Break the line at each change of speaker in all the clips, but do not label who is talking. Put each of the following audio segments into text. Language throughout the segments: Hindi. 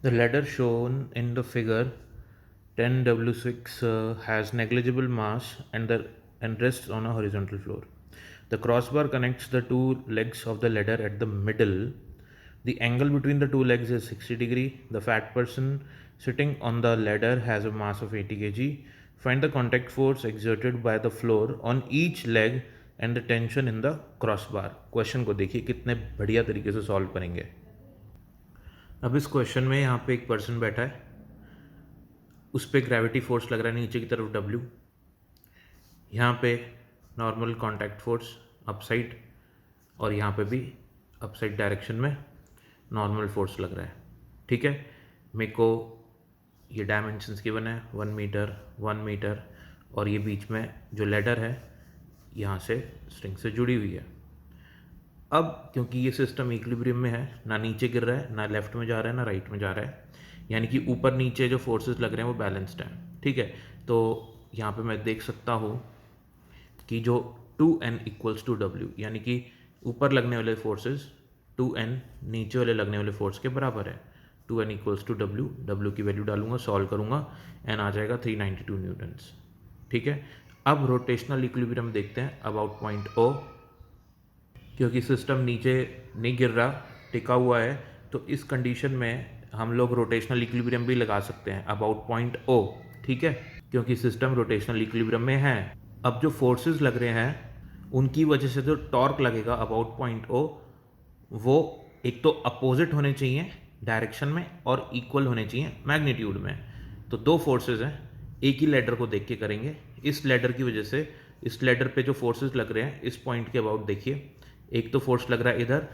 The ladder shown in the figure 10W6 has negligible mass and rests on a horizontal floor. The crossbar connects the two legs of the ladder at the middle. The angle between the two legs is 60 degree. The fat person sitting on the ladder has a mass of 80 kg. Find the contact force exerted by the floor on each leg and the tension in the crossbar. Question को देखिए कितने बढ़िया तरीके से सॉल्व करेंगे। अब इस क्वेश्चन में यहाँ पे एक पर्सन बैठा है, उस पर ग्रेविटी फोर्स लग रहा है नीचे की तरफ W, यहाँ पे नॉर्मल कांटेक्ट फोर्स अपसाइड और यहाँ पे भी अपसाइड डायरेक्शन में नॉर्मल फोर्स लग रहा है। ठीक है, मेरे को ये डायमेंशंस गिवन है 1 मीटर 1 मीटर और ये बीच में जो लैडर है यहाँ से स्ट्रिंग से जुड़ी हुई है। अब क्योंकि ये सिस्टम इक्विलिब्रियम में है, ना नीचे गिर रहा है, ना लेफ्ट में जा रहा है, ना राइट में जा रहा है, यानी कि ऊपर नीचे जो फोर्सेस लग रहे हैं वो बैलेंस्ड हैं। ठीक है, तो यहाँ पे मैं देख सकता हूँ कि जो 2n इक्वल्स टू W, यानी कि ऊपर लगने वाले फोर्सेस 2n नीचे वाले लगने वाले फोर्स के बराबर है। 2n इक्वल्स टू W की वैल्यू डालूंगा, सॉल्व करूंगा, n आ जाएगा 392 न्यूटन्स। ठीक है, अब रोटेशनल इक्विलिब्रियम देखते हैं अबाउट पॉइंट O। क्योंकि सिस्टम नीचे नहीं गिर रहा, टिका हुआ है, तो इस कंडीशन में हम लोग रोटेशनल इक्विलिब्रियम भी लगा सकते हैं अबाउट पॉइंट O। ठीक है, क्योंकि सिस्टम रोटेशनल इक्विलिब्रियम में है। अब जो फोर्सेस लग रहे हैं उनकी वजह से जो टॉर्क लगेगा अबाउट पॉइंट O, वो एक तो अपोजिट होने चाहिए डायरेक्शन में और इक्वल होने चाहिए मैग्नीट्यूड में। तो दो फोर्सेस हैं, एक ही लैडर को देख के करेंगे। इस लैडर की वजह से इस लैडर पे जो फोर्सेस लग रहे हैं इस पॉइंट के अबाउट देखिए, एक तो फोर्स लग रहा है इधर,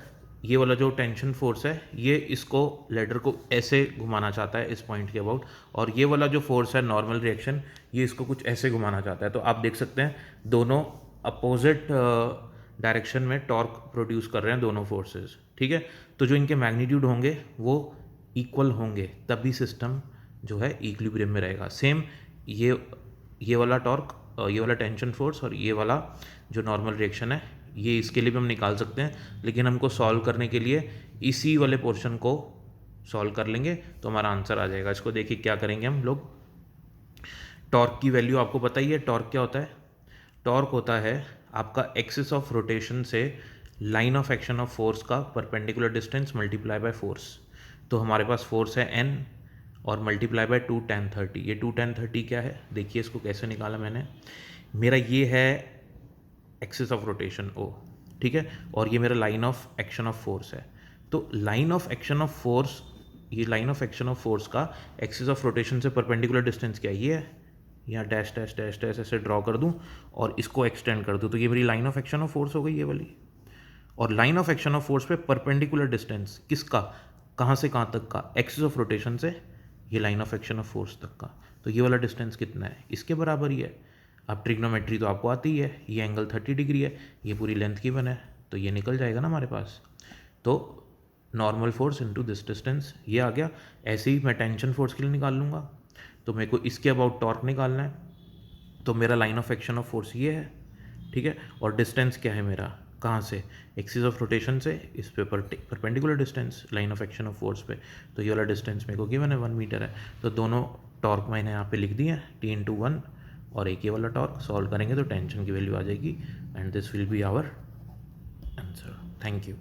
ये वाला जो टेंशन फोर्स है ये इसको लैडर को ऐसे घुमाना चाहता है इस पॉइंट के अबाउट, और ये वाला जो फोर्स है नॉर्मल रिएक्शन, ये इसको कुछ ऐसे घुमाना चाहता है। तो आप देख सकते हैं दोनों अपोजिट डायरेक्शन में टॉर्क प्रोड्यूस कर रहे हैं दोनों फोर्सेस। ठीक है, तो जो इनके मैग्नीट्यूड होंगे वो इक्वल होंगे, तभी सिस्टम जो है इक्विलिब्रियम में रहेगा। सेम ये वाला टॉर्क, ये वाला टेंशन फोर्स और ये वाला जो नॉर्मल रिएक्शन है, ये इसके लिए भी हम निकाल सकते हैं, लेकिन हमको सॉल्व करने के लिए इसी वाले पोर्शन को सॉल्व कर लेंगे तो हमारा आंसर आ जाएगा। इसको देखिए क्या करेंगे हम लोग। टॉर्क की वैल्यू आपको पता ही है, टॉर्क क्या होता है? टॉर्क होता है आपका एक्सिस ऑफ रोटेशन से line of action of force का perpendicular distance multiply by force. तो हमारे पास फोर्स है n और मल्टीप्लाई बाय 2 tan 30। ये 2 tan 30 क्या है, देखिए इसको कैसे निकाला मैंने। मेरा ये है एक्सिस ऑफ रोटेशन O, ठीक है, और ये मेरा line of action of force है। तो line of action of force, ये line of action of force का एक्सिस ऑफ रोटेशन से परपेंडिकुलर डिस्टेंस क्या है, ये है। यहाँ डैश डैश डैश डैश ऐसे ड्रॉ कर दूँ और इसको एक्सटेंड कर दूँ, तो ये मेरी line of action of force हो गई ये वाली। और line of action of force पे परपेंडिकुलर डिस्टेंस किसका, कहाँ से कहाँ तक का, एक्सिस ऑफ रोटेशन से ये line of action of force तक का। तो ये वाला डिस्टेंस कितना है, इसके बराबर ही है। अब ट्रिग्नोमेट्री तो आपको आती ही है, ये एंगल 30 डिग्री है, ये पूरी लेंथ की बना है, तो ये निकल जाएगा ना हमारे पास। तो normal force into this distance ये आ गया। ऐसे ही मैं टेंशन फोर्स के लिए निकाल लूँगा, तो मेरे को इसके अबाउट टॉर्क निकालना है, तो मेरा line of action of force ये है। ठीक है, और डिस्टेंस क्या है मेरा, कहाँ से, एक्सिस ऑफ रोटेशन से इस पे perpendicular distance line of action of force पे, तो ये वाला डिस्टेंस मेरे को गिवन है 1 मीटर है। तो दोनों टॉर्क मैंने यहाँ पे लिख दिए हैं, T/1, और एक ये वाला टॉर्क। सॉल्व करेंगे तो टेंशन की वैल्यू आ जाएगी, and this will be our answer. Thank you.